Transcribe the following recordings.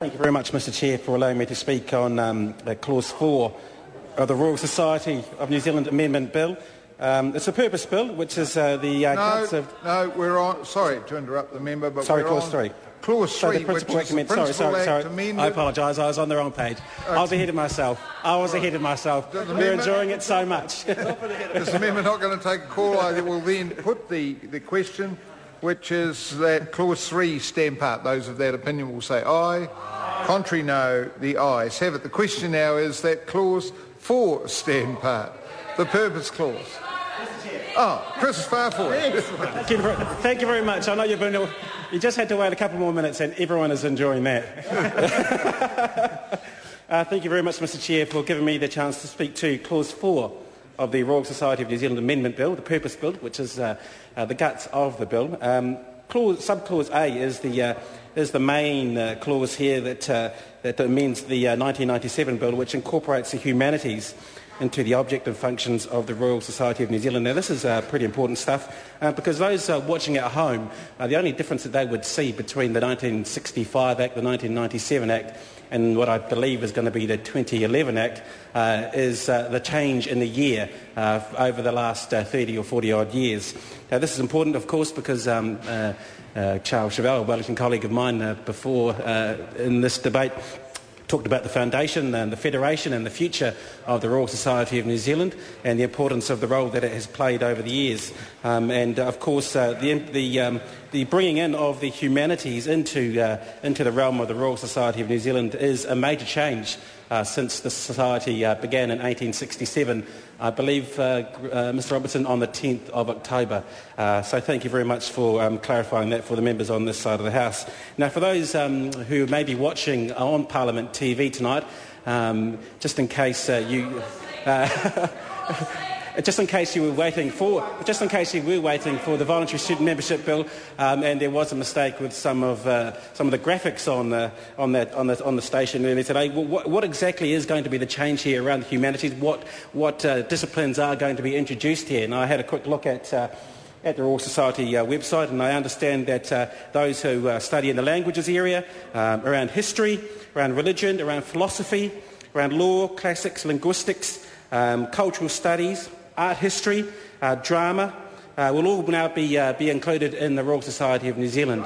Thank you very much, Mr Chair, for allowing me to speak on Clause 4 of the Royal Society of New Zealand Amendment Bill. It's a purpose bill, which is No, we're on... Sorry to interrupt the member, but Sorry, we're Clause on... 3. Clause 3, which is the Principal Act amended... I apologise, I was on the wrong page. I was ahead of myself. We're enjoying it so much. Is the member not going to take a call? I will then put the question, which is that Clause 3 stand part. Those of that opinion will say aye. Contrary, no. The ayes have it. The question now is that Clause 4 stand part, the purpose clause. Oh, Chris Farford. Thank you very much. I know you just had to wait a couple more minutes and everyone is enjoying that. Thank you very much, Mr Chair, for giving me the chance to speak to Clause 4 of the Royal Society of New Zealand Amendment Bill, the purpose bill, which is the guts of the bill. Subclause A is the main clause here that amends the 1997 bill, which incorporates the humanities into the object and functions of the Royal Society of New Zealand. Now, this is pretty important stuff because those watching at home, the only difference that they would see between the 1965 Act, the 1997 Act, and what I believe is going to be the 2011 Act is the change in the year over the last 30 or 40-odd years. Now, this is important, of course, because Charles Chevelle, a Wellington colleague of mine before in this debate, talked about the foundation and the federation and the future of the Royal Society of New Zealand and the importance of the role that it has played over the years. And of course, the bringing in of the humanities into the realm of the Royal Society of New Zealand is a major change since the Society began in 1867. I believe, Mr Robertson, on the 10th of October. So thank you very much for clarifying that for the members on this side of the House. Now, for those who may be watching on Parliament TV tonight, just in case you... Just in case you were waiting for the voluntary student membership bill, and there was a mistake with some of the graphics on the station earlier today. What exactly is going to be the change here around the humanities? What disciplines are going to be introduced here? And I had a quick look at the Royal Society website, and I understand that those who study in the languages area, around history, around religion, around philosophy, around law, classics, linguistics, cultural studies, art history, drama, will all now be included in the Royal Society of New Zealand.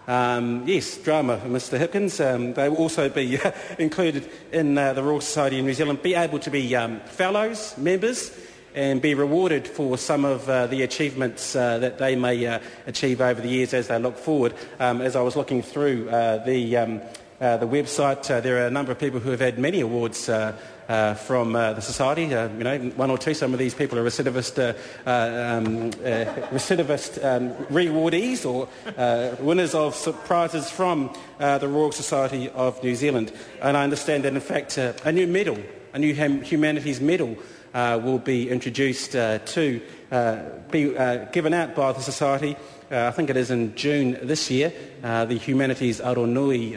Yes, drama, Mr Hipkins. They will also be included in the Royal Society of New Zealand, be able to be fellows, members, and be rewarded for some of the achievements that they may achieve over the years as they look forward. As I was looking through the website, there are a number of people who have had many awards from the Society, one or two. Some of these people are recidivist rewardees or winners of prizes from the Royal Society of New Zealand. And I understand that, in fact, a new medal, a new humanities medal, will be introduced to be given out by the Society. I think it is in June this year, the Humanities Aronui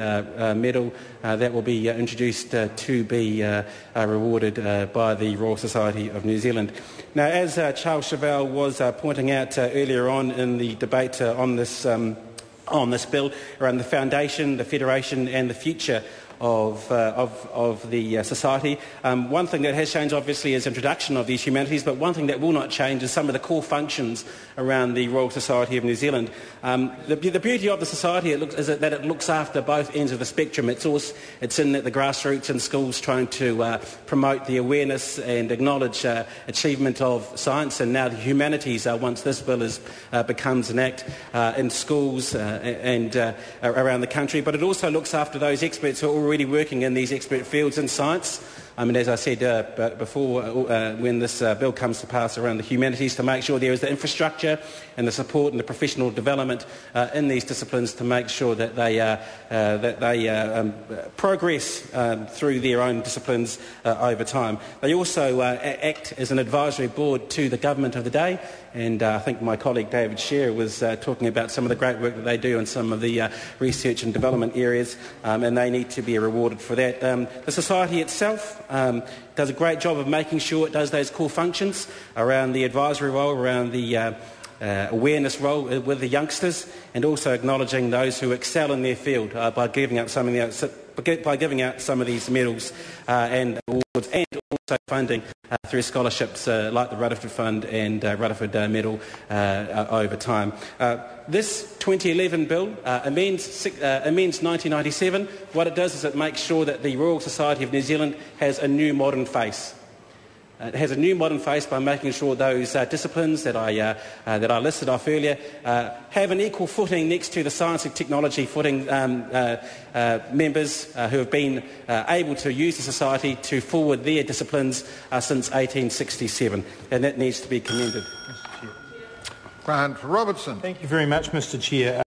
medal that will be introduced to be rewarded by the Royal Society of New Zealand. Now, as Charles Chevelle was pointing out earlier on in the debate on this bill around the foundation, the federation and the future of the society. One thing that has changed, obviously, is introduction of these humanities, but one thing that will not change is some of the core functions around the Royal Society of New Zealand. The beauty of the society is that it looks after both ends of the spectrum. It's in the grassroots in schools, trying to promote the awareness and acknowledge achievement of science, and now the humanities, once this bill becomes an act, in schools and around the country. But it also looks after those experts who are already working in these expert fields in science. As I said before, when this bill comes to pass around the humanities, to make sure there is the infrastructure and the support and the professional development in these disciplines to make sure that they progress through their own disciplines over time. They also act as an advisory board to the government of the day, and I think my colleague David Shearer was talking about some of the great work that they do in some of the research and development areas, and they need to be rewarded for that. The society itself does a great job of making sure it does those core functions around the advisory role, around the awareness role with the youngsters, and also acknowledging those who excel in their field by giving up some of by giving out some of these medals and awards, and also funding through scholarships like the Rutherford Fund and Rutherford Medal over time. This 2011 bill amends 1997. What it does is it makes sure that the Royal Society of New Zealand has a new modern face. It has a new modern face by making sure those disciplines that I listed off earlier have an equal footing next to the science and technology footing members who have been able to use the society to forward their disciplines since 1867, and that needs to be commended. Grant Robertson. Thank you very much, Mr. Chair.